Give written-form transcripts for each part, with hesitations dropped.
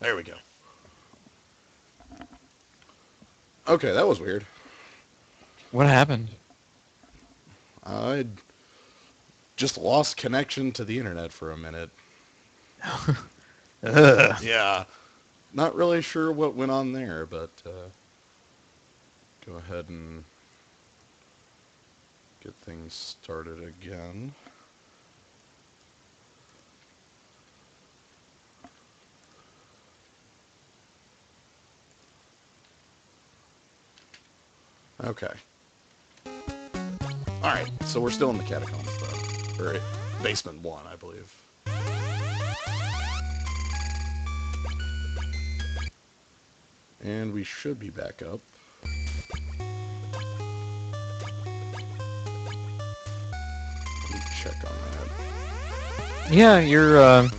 There we go. Okay, that was weird. What happened? I just lost connection to the internet for a minute. Ugh. Yeah, not really sure what went on there, but go ahead and get things started again. Okay. Alright, so we're still in the catacombs, though. Or basement 1, I believe. And we should be back up. Let me check on that. Yeah, you're. I'm-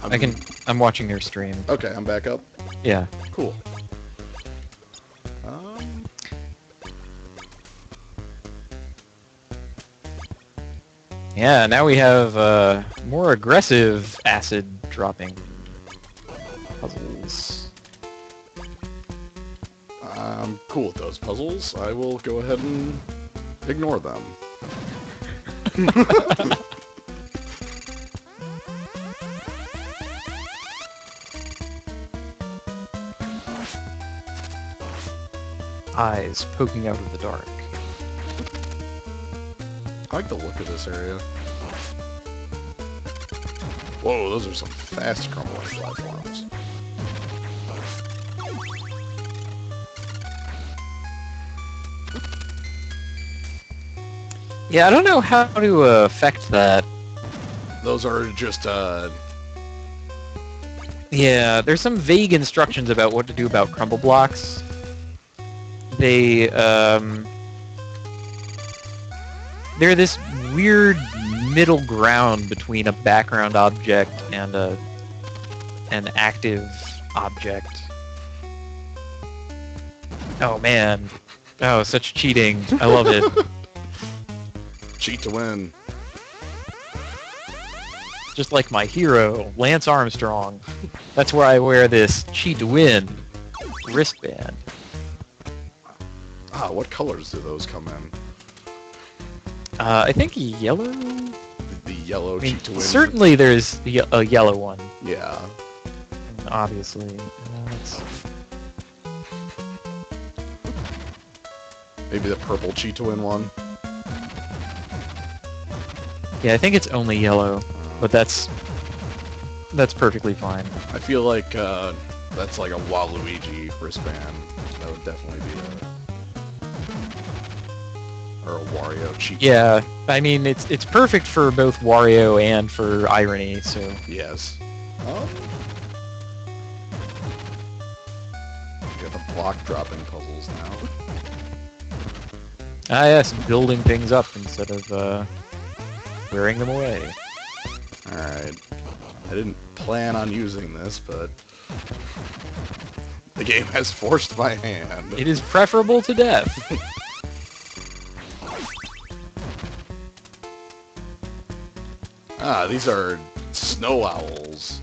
I'm watching your stream. Okay, I'm back up. Yeah. Cool. Um, Yeah. Now we have more aggressive acid dropping puzzles. I'm cool with those puzzles. I will go ahead and ignore them. Eyes poking out of the dark. I like the look of this area. Whoa, those are some fast crumbling platforms. Yeah, I don't know how to affect that. Those are just, Yeah, there's some vague instructions about what to do about crumble blocks. They're this weird middle ground between a background object and an active object. Oh man. Oh, such cheating. I love it. cheat to win. Just like my hero, Lance Armstrong. That's where I wear this cheat to win wristband. Ah, what colors do those come in? I think yellow? The yellow I mean, cheat to win. certainly there's a yellow one, Yeah. obviously. Maybe the purple cheat to win one. Yeah, I think it's only yellow, but that's perfectly fine. I feel like that's like a Waluigi wristband. That would definitely be or a Wario cheat. Yeah, I mean it's perfect for both Wario and for Irony. So Yes. Got the block dropping puzzles now. yes, building things up instead of wearing them away. Alright. I didn't plan on using this, but the game has forced my hand. It is preferable to death. Ah, these are snow owls.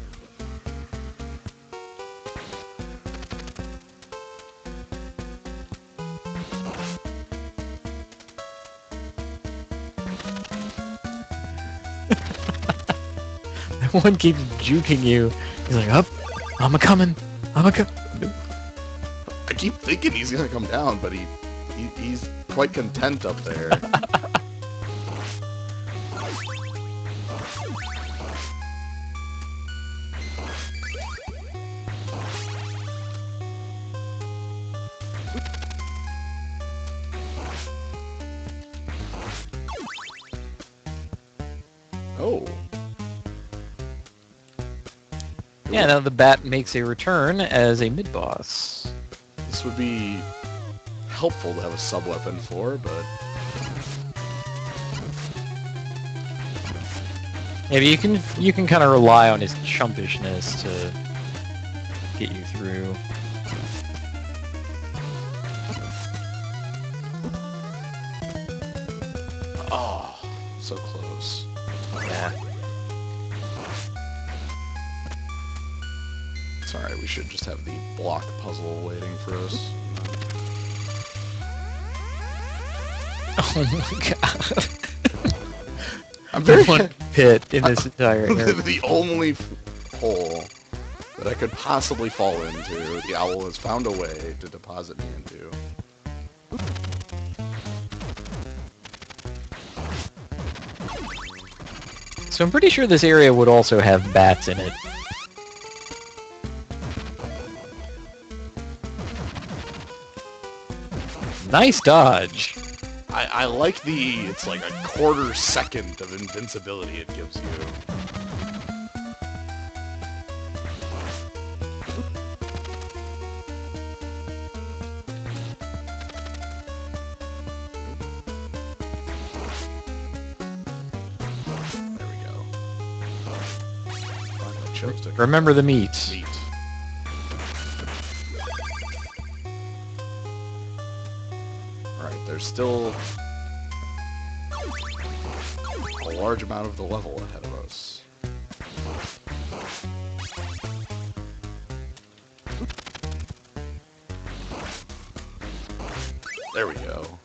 One keeps juking you. He's like, up, I'm a coming. I keep thinking he's gonna come down, but he's quite content up there. Oh. Yeah, now the bat makes a return as a mid-boss. This would be helpful to have a sub-weapon for, but Maybe you can kind of rely on his chumpishness to get you through. oh, so close. Yeah. Sorry, we should just have the block puzzle waiting for us. Oh my god. I'm very One pit in this entire area. the only hole that I could possibly fall into, the owl has found a way to deposit me into. So I'm pretty sure this area would also have bats in it. Nice dodge. I like it's like a quarter second of invincibility it gives you. There we go. I chose to Remember the meat. meat. Alright, there's still a large amount of the level ahead of us. There we go.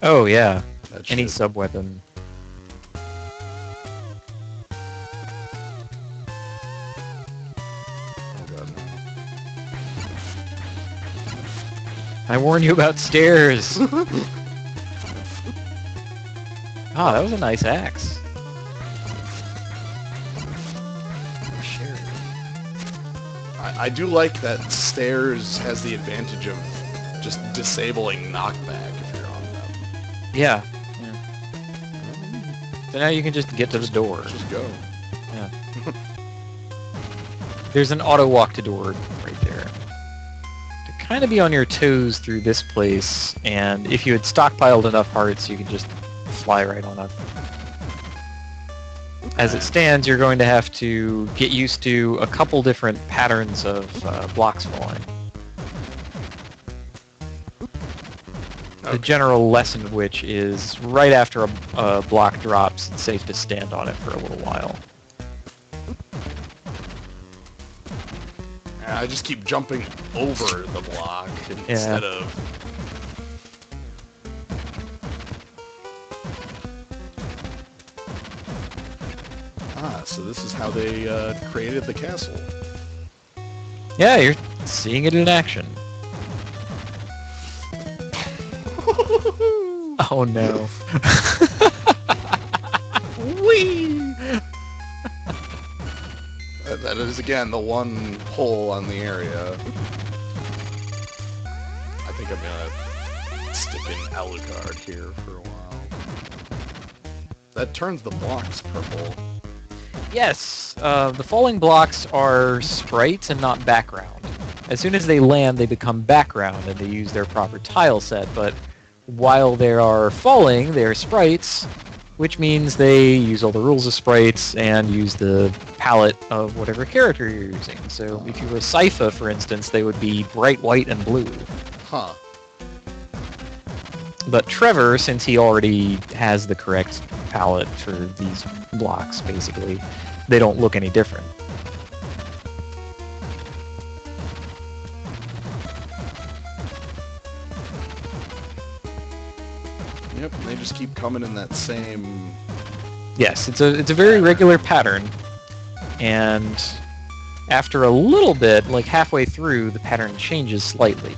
Oh yeah, That any should- sub-weapon. Oh god, no. I warn you about stairs. Ah, that was a nice axe. Sure. I do like that stairs has the advantage of just disabling knockback if you're on them. Yeah. So now you can just get to the door. Just go. Yeah. There's an auto walk to door right there. To kind of be on your toes through this place, and if you had stockpiled enough hearts, you can just fly right on up. As it stands, you're going to have to get used to a couple different patterns of blocks falling. The general lesson of which is right after a block drops, it's safe to stand on it for a little while. I just keep jumping over the block instead of... Ah, so this is how they created the castle. Yeah, you're seeing it in action. Oh no. Whee! That is, again, the one hole on the area. I think I'm gonna stick in Alucard here for a while. That turns the blocks purple. Yes, the falling blocks are sprites and not background. As soon as they land, they become background and they use their proper tile set, but while they are falling, they're sprites, which means they use all the rules of sprites and use the palette of whatever character you're using. So if you were Sypha, for instance, they would be bright white and blue. Huh. But Trevor, since he already has the correct palette for these blocks, basically, they don't look any different. Yep, and they just keep coming in that same... Yes, it's a very regular pattern, and after a little bit, like halfway through, the pattern changes slightly.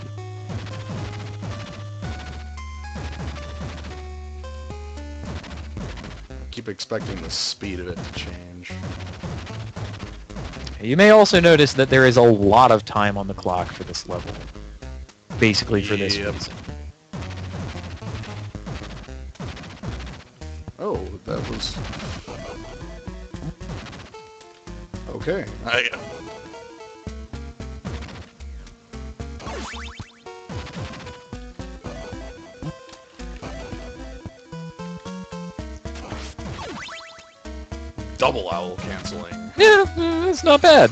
Keep expecting the speed of it to change. You may also notice that there is a lot of time on the clock for this level. Basically for this Yep. reason. Oh, that was... Okay. Double owl canceling. Yeah, it's not bad.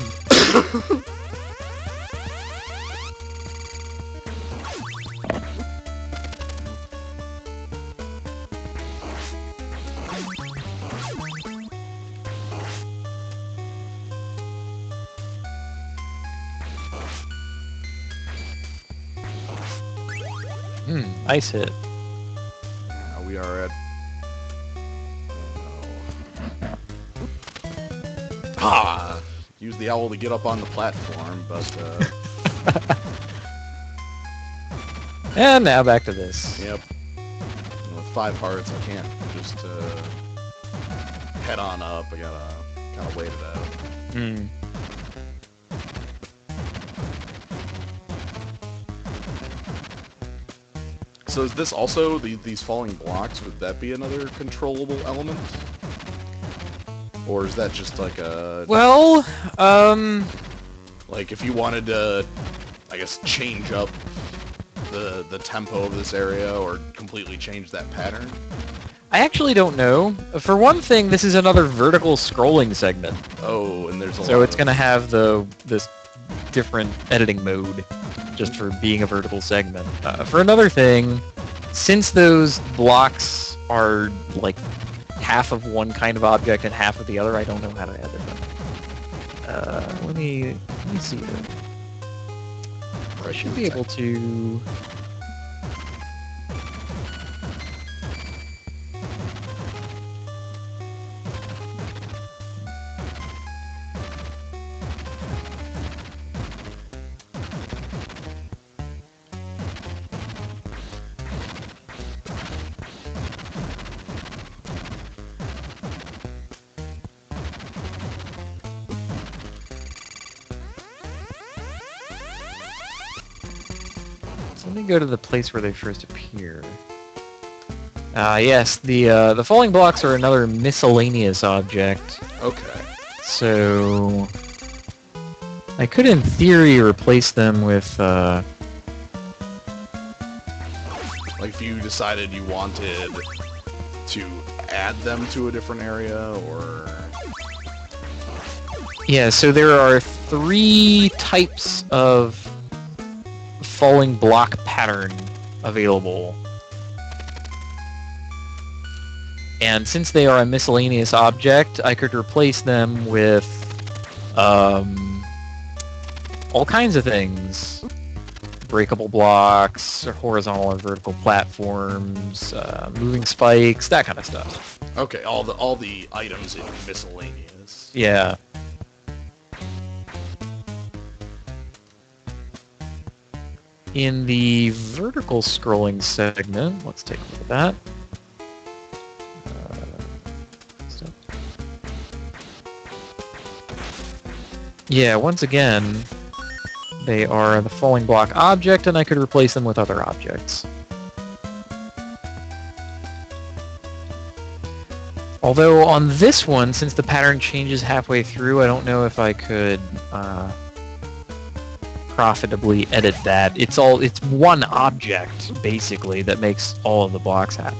Ice hit. We are at... Ah! Use the owl to get up on the platform, but... And now back to this. Yep. With 5 hearts, I can't just head on up. I gotta kind of wait it out. Hmm. So is this also, these falling blocks, would that be another controllable element? Or is that just like a... Well, Like if you wanted to, I guess, change up the tempo of this area or completely change that pattern? I actually don't know. For one thing, this is another vertical scrolling segment. Oh, and there's a lot So it's of... going to have this different editing mode just for being a vertical segment. For another thing, since those blocks are like half of one kind of object and half of the other, I don't know how to edit them. Let me see here. I should be able to... So let me go to the place where they first appear. Yes, the falling blocks are another miscellaneous object. Okay. So I could, in theory, replace them with. Like if you decided you wanted to add them to a different area, or... Yeah, so there are 3 types of falling block pattern available. And since they are a miscellaneous object, I could replace them with all kinds of things. Breakable blocks, or horizontal and vertical platforms, moving spikes, that kind of stuff. Okay, all the items in miscellaneous. Yeah. In the vertical scrolling segment, let's take a look at that. Yeah, once again, they are the falling block object, and I could replace them with other objects. Although on this one, since the pattern changes halfway through, I don't know if I could profitably edit that. It's one object, basically, that makes all of the blocks happen.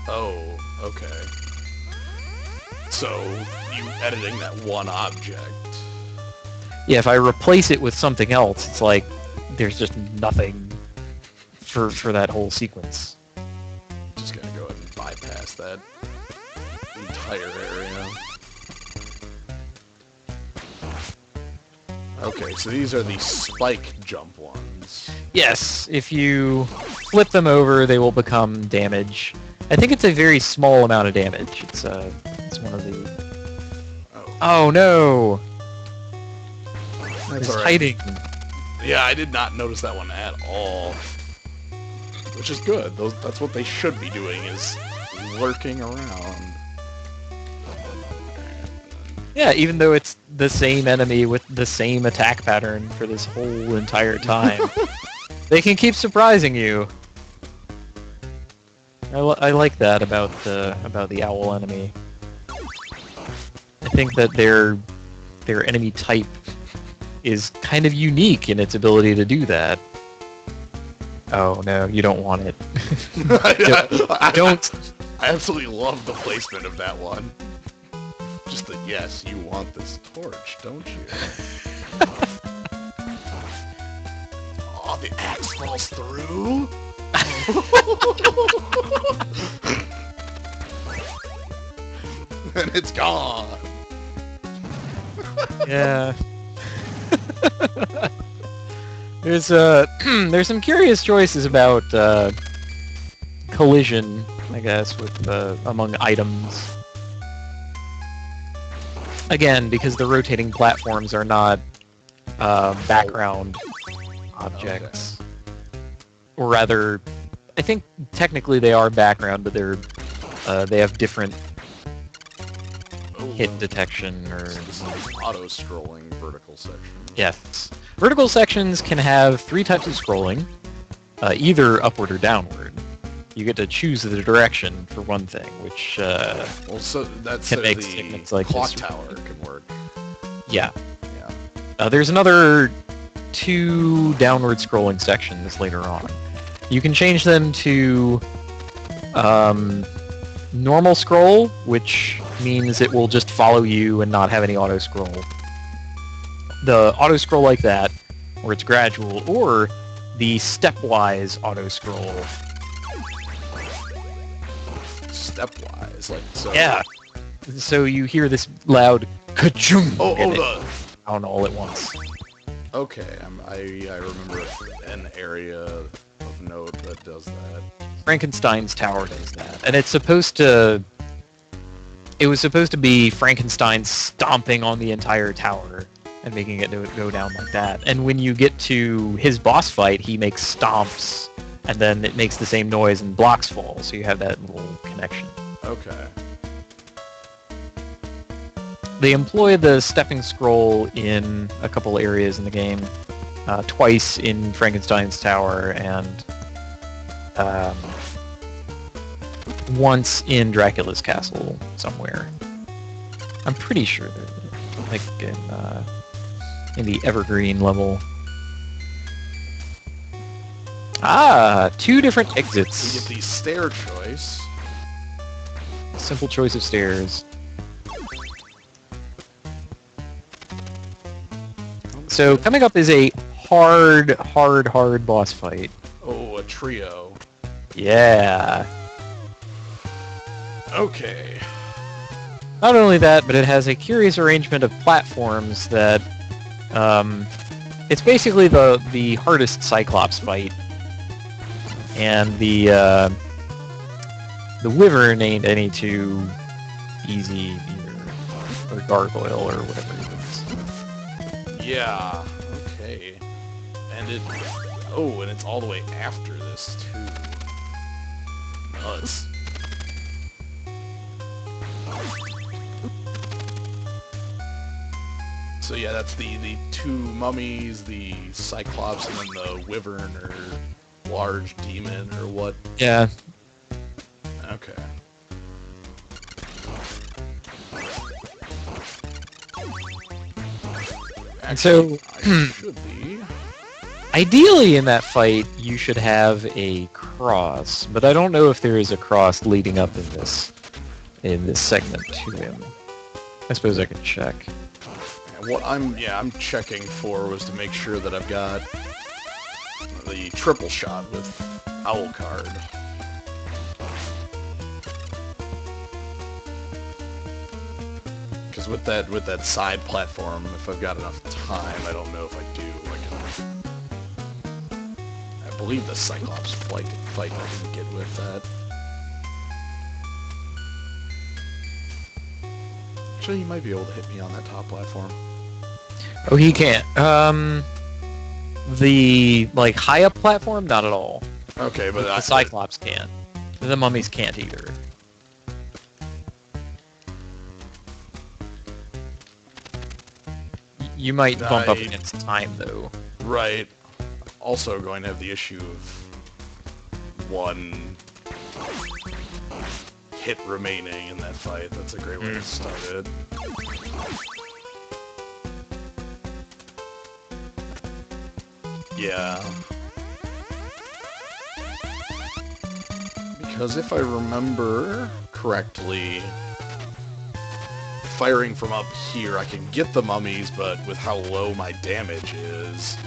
Oh, okay. So, you editing that one object. Yeah, if I replace it with something else, it's like there's just nothing for that whole sequence. Just gonna go ahead and bypass that entire area. Okay, so these are the spike jump ones. Yes, if you flip them over, they will become damage. I think it's a very small amount of damage. It's one of the... Oh no! That's It's alright. hiding. Yeah, I did not notice that one at all. Which is good. That's what they should be doing, is lurking around. Yeah, even though it's the same enemy with the same attack pattern for this whole entire time, they can keep surprising you. I like that about the owl enemy. I think that their enemy type is kind of unique in its ability to do that. Oh no, you don't want it. Don't. I absolutely love the placement of that one. Just that, yes, you want this torch, don't you? Oh, the axe falls through? And it's gone. Yeah. There's there's some curious choices about collision, I guess, with among items. Again, because the rotating platforms are not background objects, or rather, I think technically they are background, but they have different hit detection or auto-scrolling vertical sections. Yes. Vertical sections can have 3 types of scrolling, either upward or downward. You get to choose the direction for one thing, which well, so that's can make the statements like clock this. tower can work. Yeah. Yeah. There's another 2 downward scrolling sections later on. You can change them to normal scroll, which means it will just follow you and not have any auto scroll. The auto scroll like that, where it's gradual, or the stepwise auto scroll. Stepwise, like so. Yeah. So you hear this loud ka-choom and it the. down all at once. Okay, I remember an area of note that does that. Frankenstein's tower does that, and it's supposed to. It was supposed to be Frankenstein stomping on the entire tower and making it go down like that. And when you get to his boss fight, he makes stomps, and then it makes the same noise and blocks fall. So you have that little connection. Okay. They employ the stepping scroll in a couple areas in the game, twice in Frankenstein's tower and once in Dracula's castle somewhere. I'm pretty sure they're like in the Evergreen level. 2 different exits. We get the stair choice. Simple choice of stairs. So coming up is a hard boss fight. Oh, a trio. Yeah. Okay. Not only that, but it has a curious arrangement of platforms that it's basically the hardest Cyclops fight, and the Wyvern ain't any too easy either, or Gargoyle or whatever it is. Yeah. Okay. And it's all the way after this too. Nuts. So yeah, that's the 2 mummies, the Cyclops, and then the Wyvern or large demon or what? Yeah. Okay. And so, I should be. Ideally in that fight, you should have a cross, but I don't know if there is a cross leading up in this segment to him. I suppose I could check. What I'm checking for was to make sure that I've got the triple shot with Owl Card. Because with that side platform, if I've got enough time, I don't know if I do. I believe the Cyclops fight I can get with that. Actually, he might be able to hit me on that top platform. Oh, he can't. The high up platform, not at all. Okay, but The Cyclops can't. The mummies can't either. You might bump up against time though. Right. Also going to have the issue of 1 hit remaining in that fight. That's a great way to start it. Yeah. Because if I remember correctly, firing from up here, I can get the mummies, but with how low my damage is...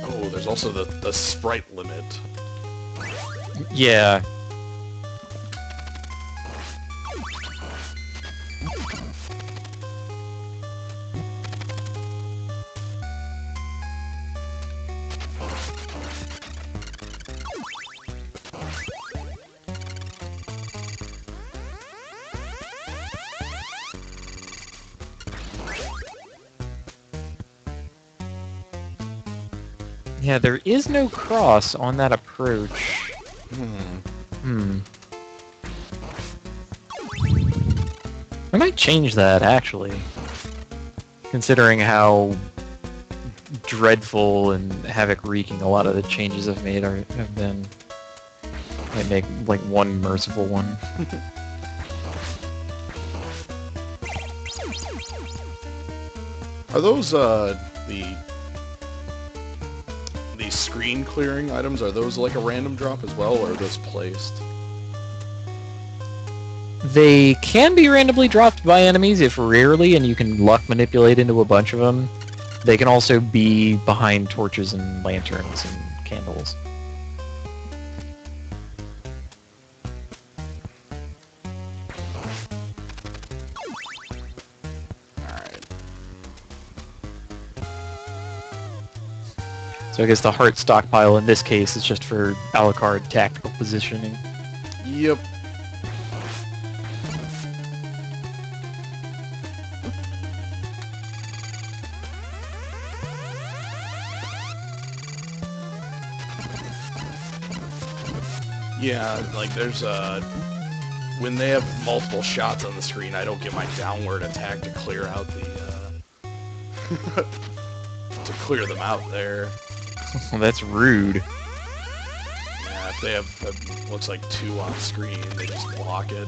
Oh, there's also the sprite limit. Yeah. Yeah, there is no cross on that approach. I might change that, actually. Considering how dreadful and havoc-wreaking a lot of the changes I've made have been. Might make, like, one merciful one. Are those, the screen clearing items, are those like a random drop as well, or are those placed? They can be randomly dropped by enemies if rarely, and you can luck manipulate into a bunch of them. They can also be behind torches and lanterns and candles. Alright. So I guess the heart stockpile in this case is just for a la carte tactical positioning. Yep. Yeah, like there's when they have multiple shots on the screen, I don't get my downward attack to clear out the to clear them out there. Well, that's rude. Yeah, if they have looks like 2 on screen, they just block it.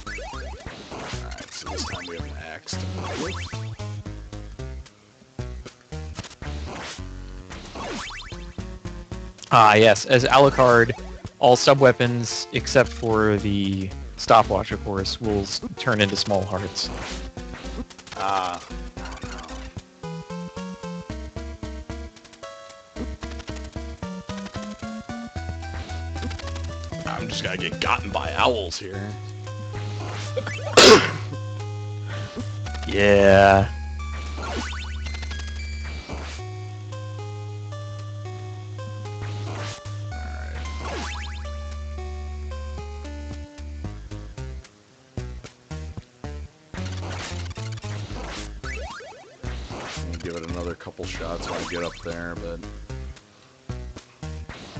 Alright, so this time we have an axe to play with. Ah, yes. As Alucard, all sub-weapons, except for the stopwatch, of course, will turn into small hearts. Ah. I'm just gonna get gotten by owls here. Yeah. Give it another couple shots when I get up there, but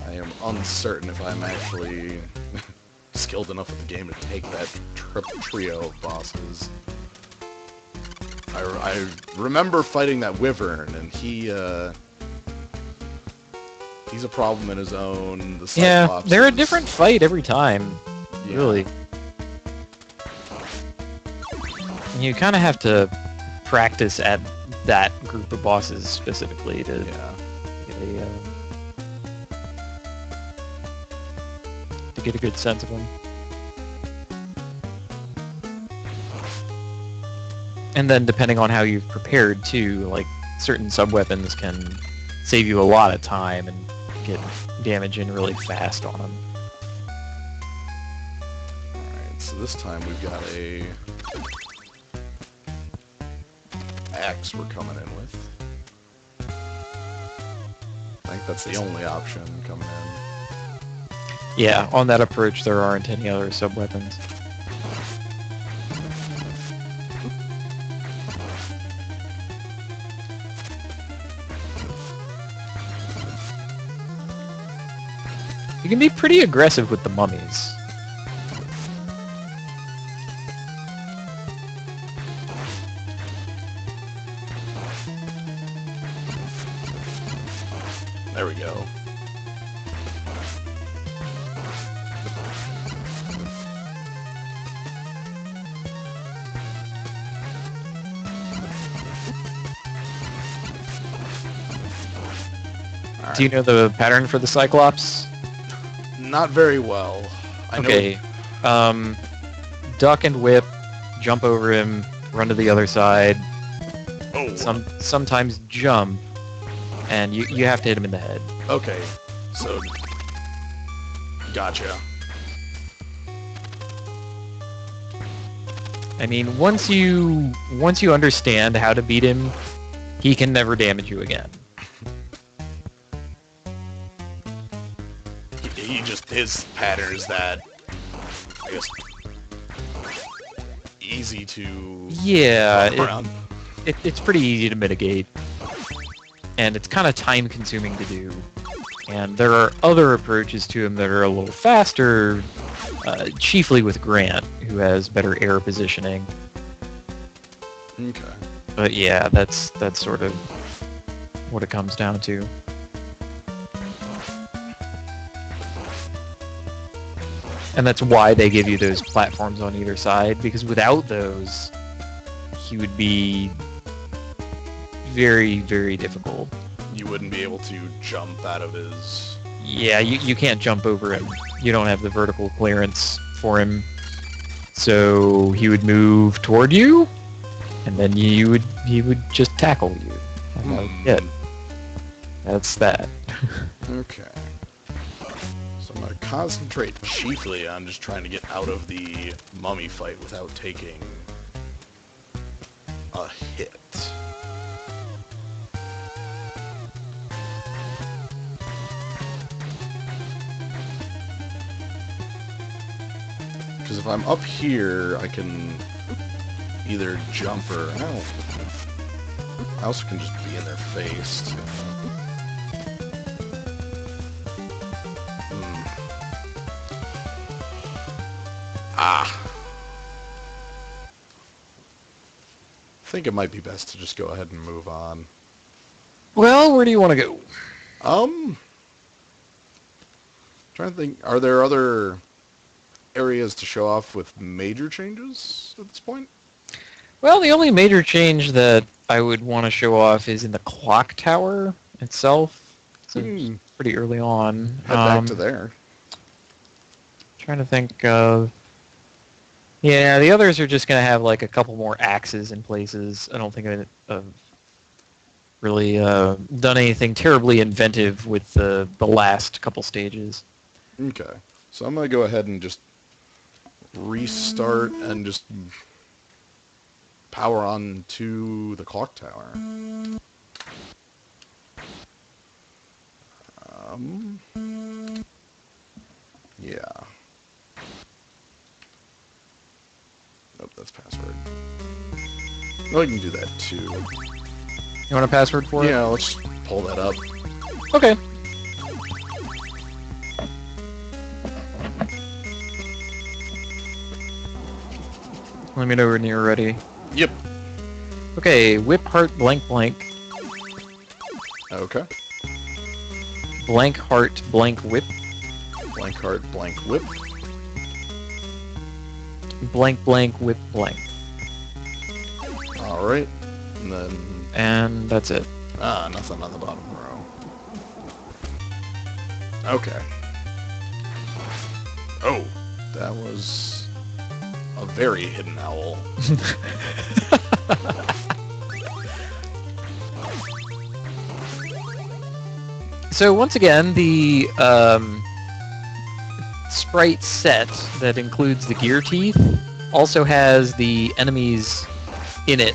I am uncertain if I'm actually skilled enough at the game to take that trio of bosses. I remember fighting that wyvern, and he's a problem in his own. The Yeah, they're a different fight every time, yeah. really. You kind of have to practice at that group of bosses specifically to get a good sense of them. And then depending on how you've prepared too, like certain sub-weapons can save you a lot of time and get damage in really fast on them. Alright, so this time we've got a axe we're coming in with. I think that's the only option coming in. Yeah, on that approach there aren't any other sub-weapons. You can be pretty aggressive with the mummies. There we go. Do you know the pattern for the Cyclops? Not very well. I Okay. Duck and whip, jump over him, run to the other side. Oh. Sometimes jump, and you have to hit him in the head. Okay. So. Gotcha. I mean, once you understand how to beat him, he can never damage you again. his pattern is that, I guess, easy to Yeah, walk around. it's pretty easy to mitigate, and it's kind of time-consuming to do. And there are other approaches to him that are a little faster, chiefly with Grant, who has better air positioning. Okay. But yeah, that's sort of what it comes down to. And that's why they give you those platforms on either side, because without those, he would be very, very difficult. You wouldn't be able to jump out of his... Yeah, you can't jump over him. You don't have the vertical clearance for him. So he would move toward you, and then he would just tackle you. And that was it. That's that. Okay. So I'm going to concentrate chiefly on just trying to get out of the mummy fight without taking a hit. Because if I'm up here, I can either jump or... I also can just be in their face, too. I think it might be best to just go ahead and move on. Well, where do you want to go? Trying to think, are there other areas to show off with major changes at this point? Well, the only major change that I would want to show off is in the clock tower itself. So it's pretty early on. Head back to there. Trying to think of... Yeah, the others are just going to have like a couple more axes in places. I don't think I've really done anything terribly inventive with the last couple stages. Okay. So I'm going to go ahead and just restart and just power on to the clock tower. Yeah. Nope, that's password. Well, I can do that too. You want a password for it? Yeah, let's pull that up. Okay. Let me know when you're ready. Yep. Okay, whip heart blank blank. Okay. Blank heart blank whip. Blank heart, blank whip. Blank blank whip blank. Alright. And then... And that's it. Nothing on the bottom row. Okay. Oh, that was a very hidden owl. So once again, the sprite set that includes the gear teeth also has the enemies in it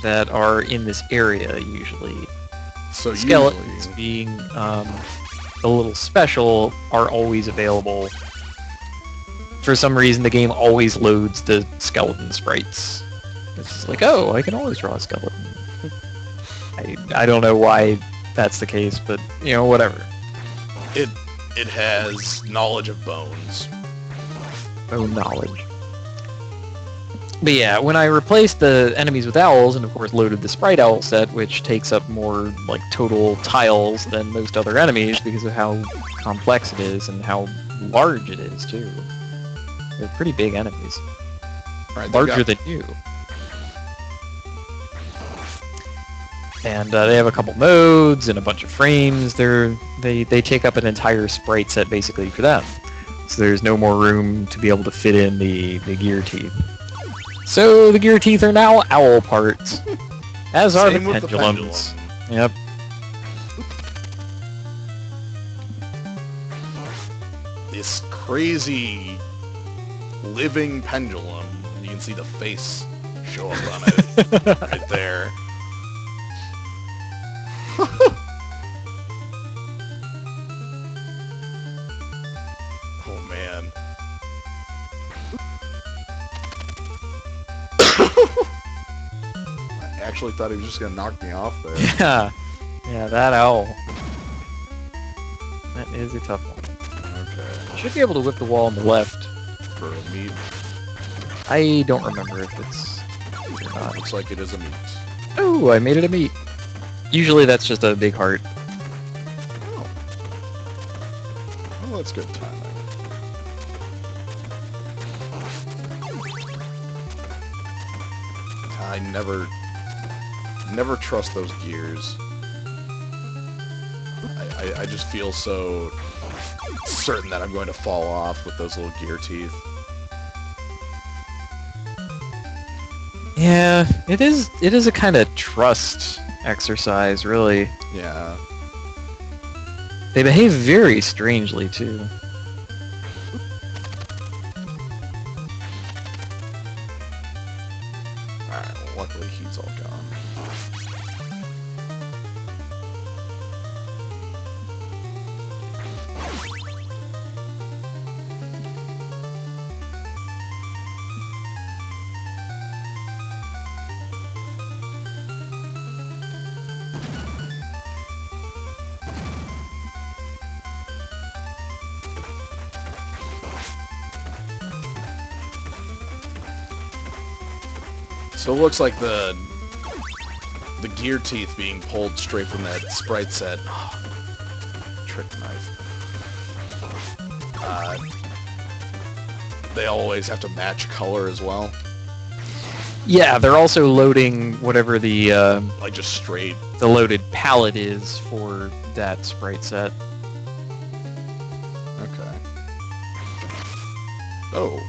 that are in this area usually. So Skeletons being a little special are always available. For some reason, the game always loads the skeleton sprites. It's just like, oh, I can always draw a skeleton. I don't know why that's the case, but, you know, whatever. It has knowledge of bones. Bone knowledge. But yeah, when I replaced the enemies with owls, and of course loaded the sprite owl set, which takes up more, like, total tiles than most other enemies because of how complex it is and how large it is, too. They're pretty big enemies. Right, Larger than you. And they have a couple modes and a bunch of frames. They take up an entire sprite set basically for them. So there's no more room to be able to fit in the gear teeth. So the gear teeth are now owl parts, as are the Same with the pendulums. Yep. This crazy living pendulum, and you can see the face show up on it right there. actually thought he was just gonna knock me off there. Yeah. Yeah, that owl. That is a tough one. Okay. Should be able to whip the wall on the left. For a meat. I don't remember if it's or not. Looks like it is a meat. Oh, I made it a meat. Usually that's just a big heart. Oh. Well, that's good timing. I never trust those gears. I just feel so certain that I'm going to fall off with those little gear teeth. Yeah, it is a kind of trust exercise, really. Yeah. They behave very strangely, too. Alright, well, luckily he's all gone. So it looks like the gear teeth being pulled straight from that sprite set. Trick knife. They always have to match color as well. Yeah, they're also loading whatever the Like just straight. the loaded palette is for that sprite set. Okay. Oh.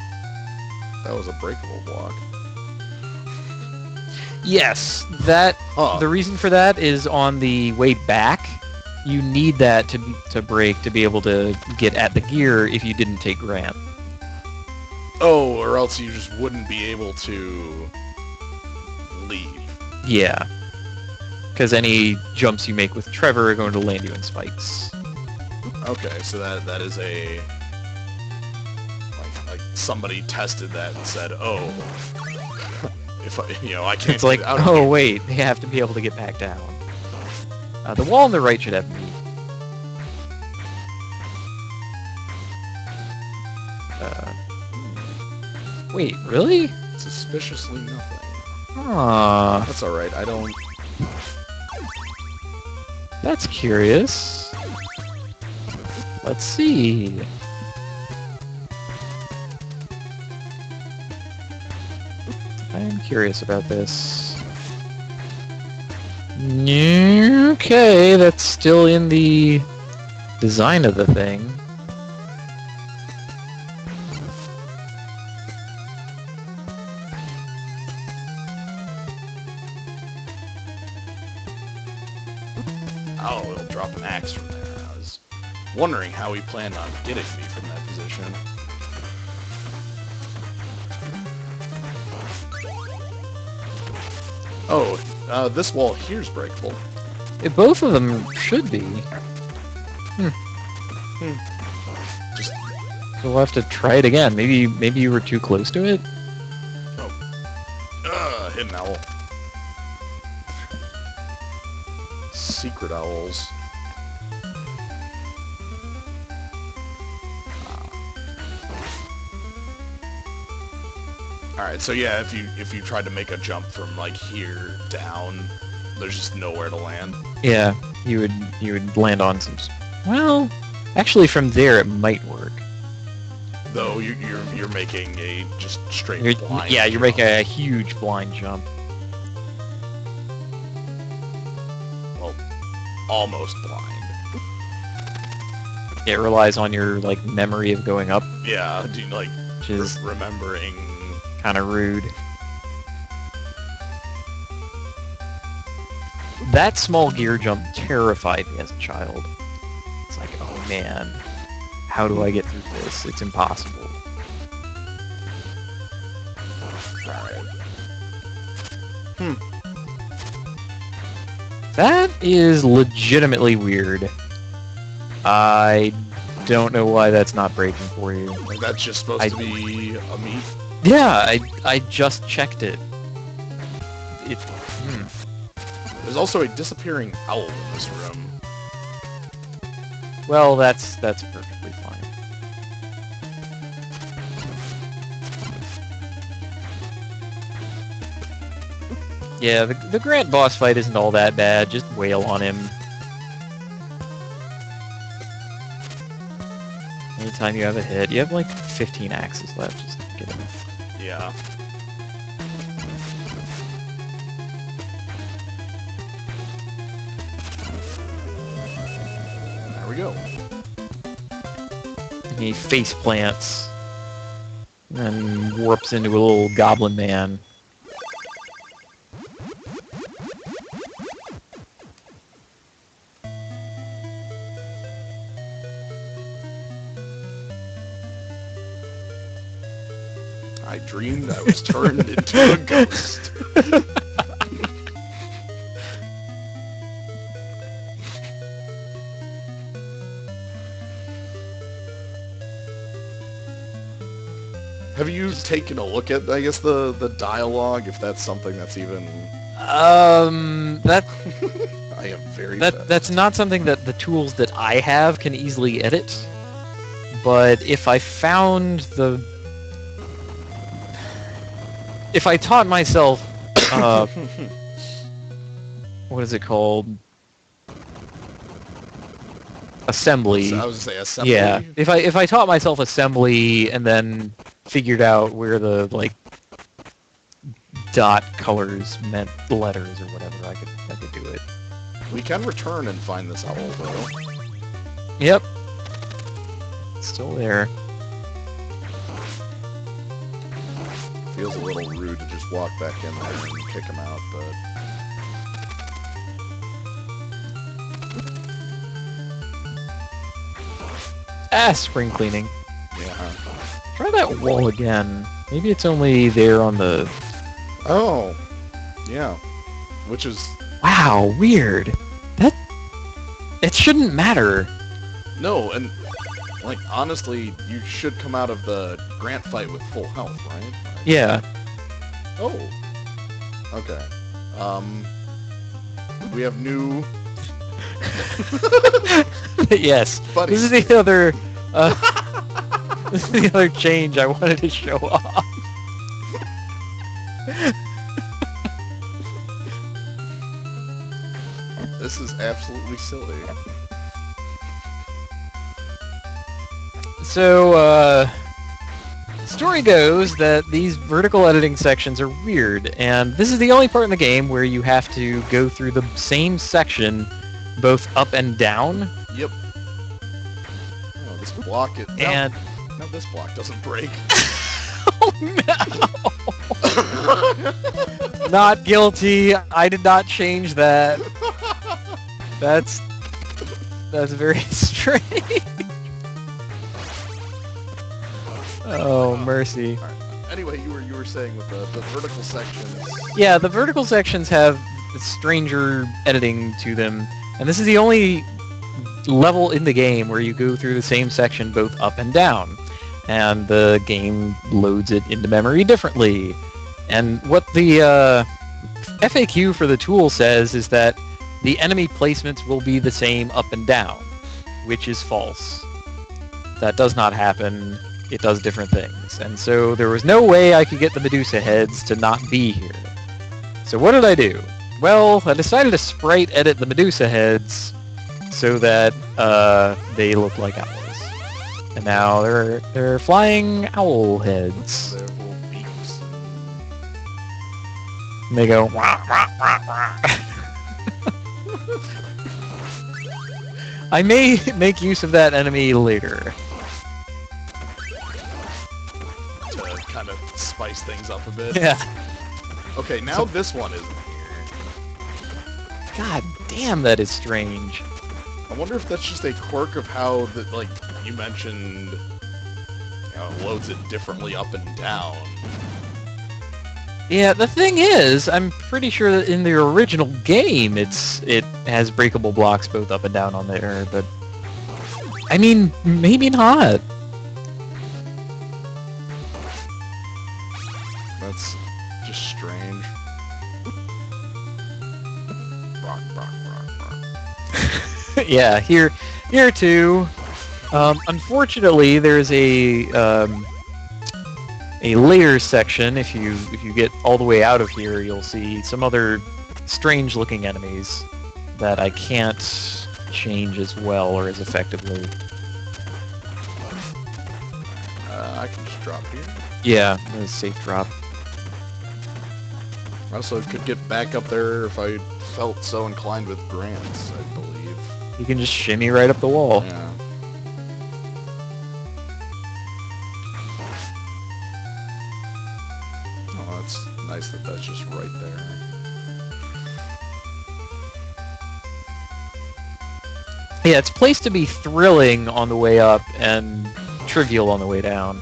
That was a breakable block. Yes, that Huh. the reason for that is on the way back. You need that to break to be able to get at the gear if you didn't take Grant. Oh, or else you just wouldn't be able to leave. Yeah, because any jumps you make with Trevor are going to land you in spikes. Okay, so that is a like somebody tested that and said, oh, if I can't. It's like, get out of oh here. wait, they have to be able to get back down. The wall on the right should have meat. Wait, really? Suspiciously nothing. Aw, That's all right. I don't. that's curious. Let's see. I am curious about this. Okay, that's still in the design of the thing. Oh, it'll drop an axe from there. I was wondering how he planned on getting me from that position. Oh, this wall here's breakable. Both of them should be. Just We'll have to try it again. Maybe you were too close to it? hidden owl. Secret owls. Alright, so yeah, if you tried to make a jump from like here down, there's just nowhere to land. Yeah, you would land on some... Well, actually from there it might work. Though you're making a just straight blind Yeah, you're jump. making a huge blind jump. Well, almost blind. It relies on your like memory of going up, Yeah, do you, like which is remembering. kind of rude. That small gear jump terrified me as a child. It's like, oh man, how do I get through this? It's impossible. Alright. That is legitimately weird. I don't know why that's not breaking for you. Like that's just supposed to be a meat. Yeah, I just checked it. There's also a disappearing owl in this room. Well, that's perfectly fine. Yeah, the Grant boss fight isn't all that bad. Just wail on him. Anytime you have a hit, you have like 15 axes left. Just get him. Yeah. There we go. He face plants and then warps into a little goblin man. I dreamed I was turned into a ghost. Have you taken a look at, I guess, the dialogue, if that's something that's even... That I am very bad. that's not something that the tools that I have can easily edit. But if I found the... If I taught myself... what is it called? Assembly. I was gonna say assembly. Yeah. If I taught myself assembly and then figured out where the like dot colors meant letters or whatever, I could do it. We can return and find this owl, though. Yep. Still there. Feels a little rude to just walk back in there and kick him out, but... Spring cleaning. Yeah. Try that wall again. Maybe it's only there on the... Oh. Yeah. Which is... Wow, weird. That... It shouldn't matter. No, and... Like, honestly, you should come out of the Grant fight with full health, right? Yeah. Oh. Okay. We have new... Yes. Buddy. This is the other... this is the other change I wanted to show off. This is absolutely silly. So, story goes that these vertical editing sections are weird, and this is the only part in the game where you have to go through the same section both up and down. Yep. Oh, this block is... And... No, this block doesn't break. Oh, no! Not guilty. I did not change that. That's very strange. Oh, mercy. Right. Anyway, you were saying with the vertical sections... Yeah, the vertical sections have stranger editing to them, and this is the only level in the game where you go through the same section both up and down, and the game loads it into memory differently. And what the FAQ for the tool says is that the enemy placements will be the same up and down, which is false. That does not happen. It does different things. And so there was no way I could get the Medusa heads to not be here. So what did I do? Well, I decided to sprite edit the Medusa heads so that they look like owls. And now they're flying owl heads. Their little beaks. And they go wah, wah, wah, wah. I may make use of that enemy later. To kind of spice things up a bit. Yeah. Okay, now this one isn't here. God damn, that is strange. I wonder if that's just a quirk of how, like, you mentioned, loads it differently up and down. Yeah, the thing is, I'm pretty sure that in the original game, it has breakable blocks both up and down on there, but... I mean, maybe not. That's just strange. Yeah, here too. Unfortunately, there's a layers section. If you get all the way out of here, you'll see some other strange-looking enemies that I can't change as well or as effectively. I can just drop here. Yeah, a safe drop. I also could get back up there if I felt so inclined with Grants, I believe. You can just shimmy right up the wall. Yeah. Oh, that's nice that that's just right there. Yeah, it's placed to be thrilling on the way up and trivial on the way down.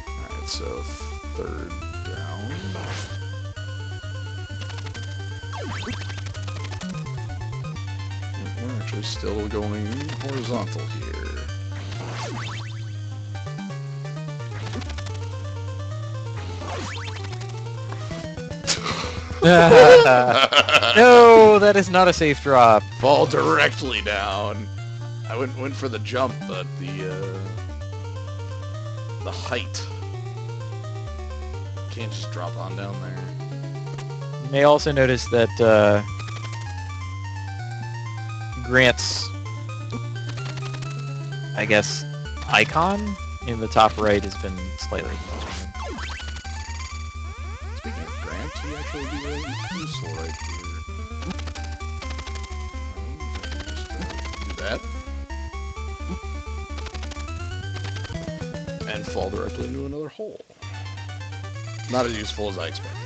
Alright, so third down. We're actually still going horizontal here. No, that is not a safe drop. Fall directly down. I went for the jump, but the height. Can't just drop on down there. You may also notice that Grant's, I guess, icon in the top right has been slightly changed. Speaking of Grant, he actually would be very useful right here. Do that. And fall directly into another hole. Not as useful as I expected.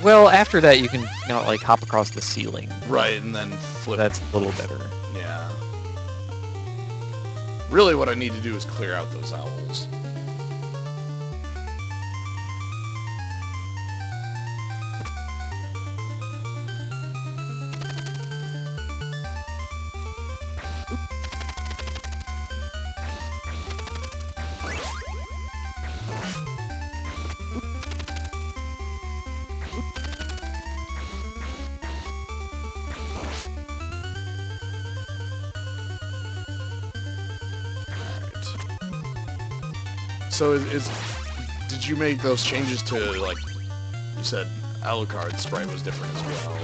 Well, after that, you can like hop across the ceiling. Right, and then flip. That's a little better. Yeah. Really, what I need to do is clear out those owls. So did you make those changes to, like, you said Alucard's sprite was different as well?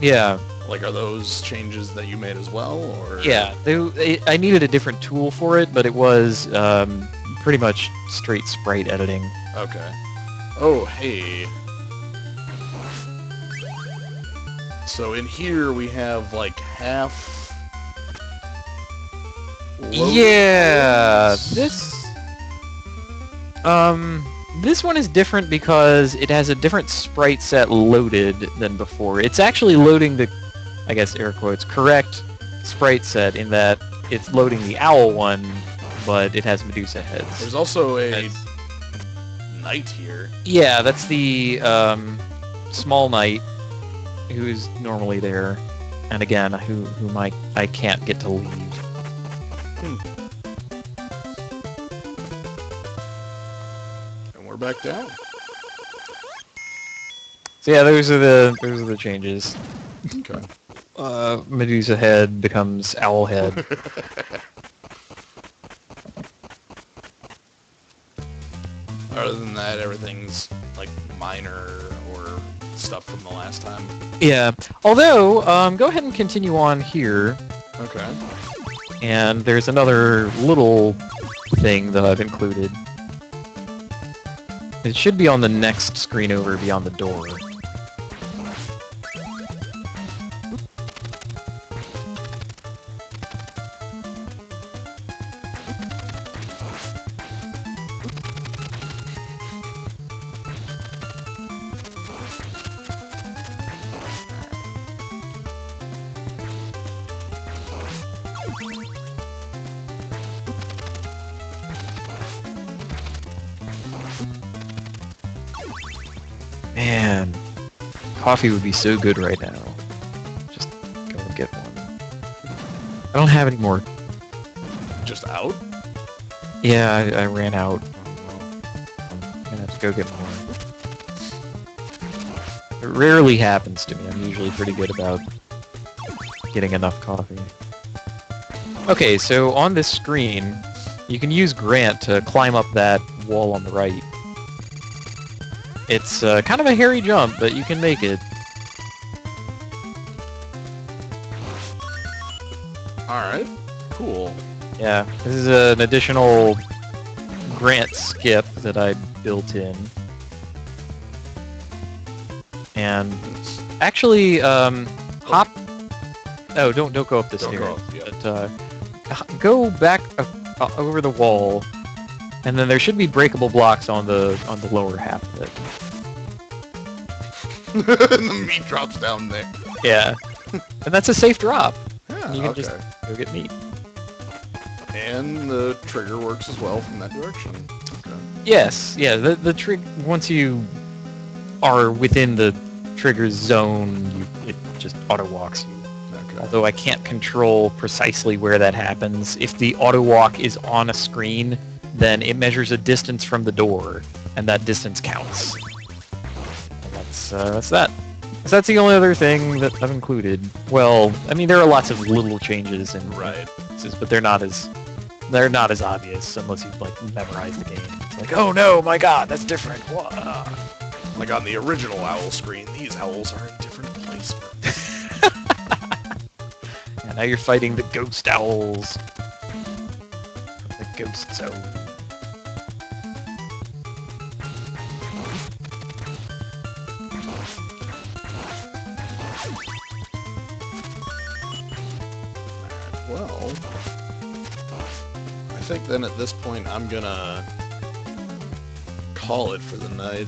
Yeah. Like, are those changes that you made as well, or? Yeah, I needed a different tool for it, but it was pretty much straight sprite editing. Okay. Oh, hey. So in here we have, like, half... Yeah, loads. this one is different because it has a different sprite set loaded than before. It's actually loading the, I guess, air quotes, correct sprite set in that it's loading the owl one, but it has Medusa heads. There's also a knight here. Yeah, that's the small knight who's normally there, and again, whom I can't get to leave. And we're back down. So yeah, those are the changes. Okay. Medusa head becomes owl head. Other than that, everything's like minor or stuff from the last time. Yeah. Although, go ahead and continue on here. Okay. And there's another little thing that I've included. It should be on the next screen over beyond the door. Man, coffee would be so good right now. Just go and get one. I don't have any more. Just out? Yeah, I ran out. I'm gonna have to go get more. It rarely happens to me. I'm usually pretty good about getting enough coffee. Okay, so on this screen, you can use Grant to climb up that wall on the right. It's kind of a hairy jump, but you can make it. Alright, cool. Yeah, this is an additional Grant skip that I built in. And actually, hop... Oh, don't go up this Don't stairs. go up, yeah. But, go back over the wall, and then there should be breakable blocks on the lower half of it. And the meat drops down there. Yeah, and that's a safe drop. Yeah, You can okay. just go get meat. And the trigger works as well from that direction. Okay. Yes, yeah. The trick once you are within the trigger zone, it just auto walks you. Okay. Although I can't control precisely where that happens. If the auto walk is on a screen, then it measures a distance from the door, and that distance counts. And that's that. So that's the only other thing that I've included. Well, I mean, there are lots of little changes in Right. pieces, but they're not as obvious unless you've like memorized the game. It's like, oh no, my god, that's different. Whoa. Like on the original owl screen, these owls are in different placements. And now you're fighting the ghost owls. The ghost zone. Well, I think then at this point I'm gonna call it for the night.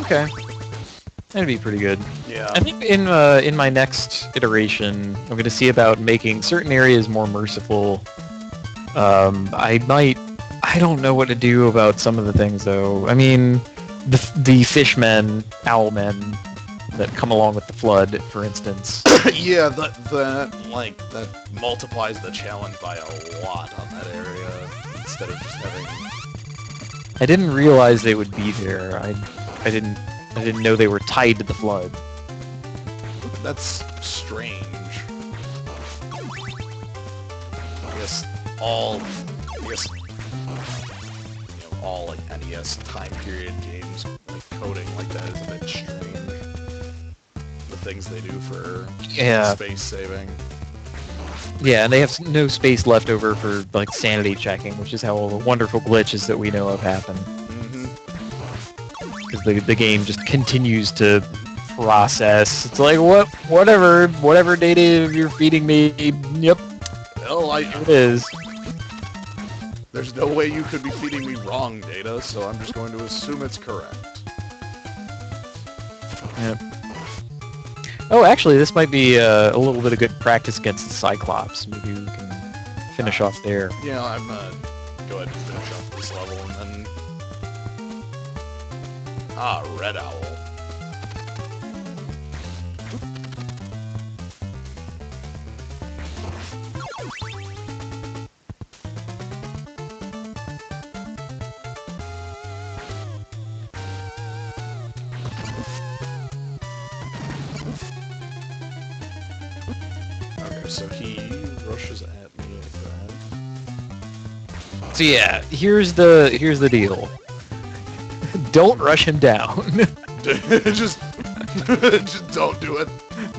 Okay. That'd be pretty good. Yeah. I think in my next iteration, I'm going to see about making certain areas more merciful. I don't know what to do about some of the things though. I mean, the fishmen, owlmen that come along with the flood, for instance. Yeah, that multiplies the challenge by a lot on that area instead of just having. I didn't realize they would be there. I didn't know they were tied to the flood. That's strange. I guess all like NES time period games like coding like that is a bit strange. The things they do for space saving. Yeah, and they have no space left over for like sanity checking, which is how all the wonderful glitches that we know of happen. Because the game just continues to process. It's like whatever data you're feeding me. Yep, Well, here it is. there's no way you could be feeding me wrong data, so I'm just going to assume it's correct. Yep. Oh, actually, this might be a little bit of good practice against the Cyclops. Maybe we can finish off there. Yeah, I'm gonna go ahead and finish off this level and then. Red Owl. Okay, so he rushes at me like that. So yeah, here's the deal. Don't rush him down. just don't do it.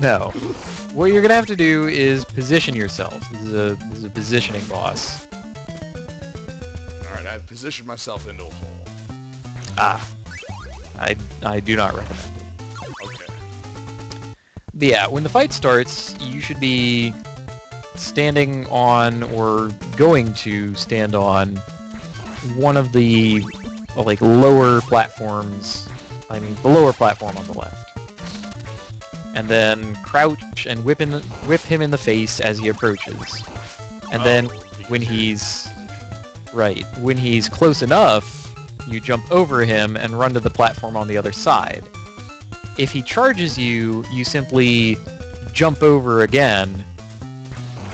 No. What you're gonna have to do is position yourself. This is a positioning boss. Alright, I've positioned myself into a hole. I do not recommend it. Okay. Yeah, when the fight starts, you should be standing on or going to stand on one of the like lower platforms. I mean, the lower platform on the left. And then crouch and whip him in the face as he approaches. And then when he's close enough, you jump over him and run to the platform on the other side. If he charges you, you simply jump over again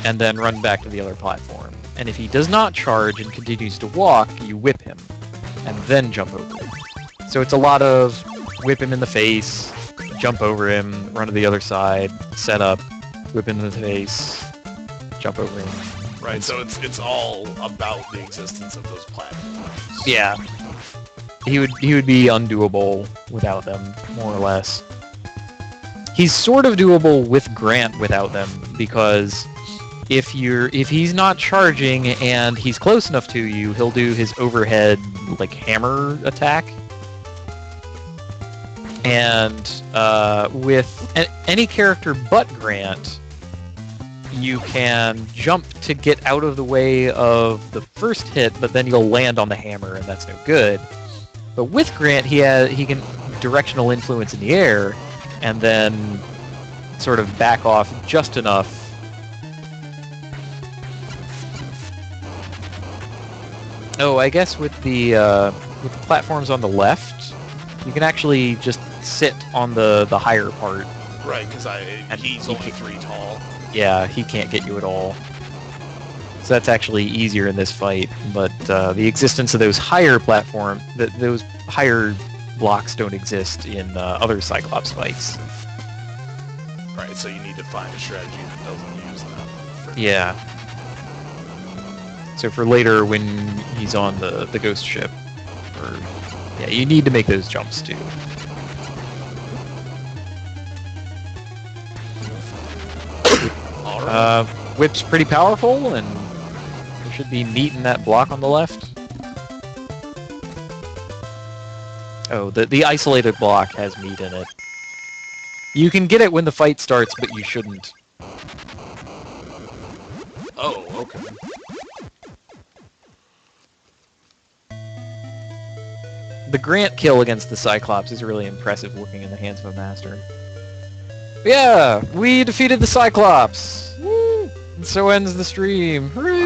and then run back to the other platform. And if he does not charge and continues to walk, you whip him and then jump over. So it's a lot of whip him in the face, jump over him, run to the other side, set up, whip him in the face, jump over him. Right, so it's all about the existence of those platforms. Yeah. He would be undoable without them, more or less. He's sort of doable with Grant without them, because if he's not charging and he's close enough to you, he'll do his overhead like hammer attack. And with any character but Grant, you can jump to get out of the way of the first hit, but then you'll land on the hammer, and that's no good. But with Grant, he can directional influence in the air, and then sort of back off just enough. Oh, I guess with the platforms on the left, you can actually just sit on the higher part. Right, because he's only 3 tall. Yeah, he can't get you at all. So that's actually easier in this fight, but the existence of those higher those higher blocks don't exist in other Cyclops fights. Right, so you need to find a strategy that doesn't use them. Yeah. So for later when he's on the ghost ship, yeah, you need to make those jumps too. Whip's pretty powerful, and there should be meat in that block on the left. Oh, the isolated block has meat in it. You can get it when the fight starts, but you shouldn't. Oh, okay. The Grant kill against the Cyclops is really impressive looking in the hands of a master. Yeah, we defeated the Cyclops! Woo! And so ends the stream. Hooray!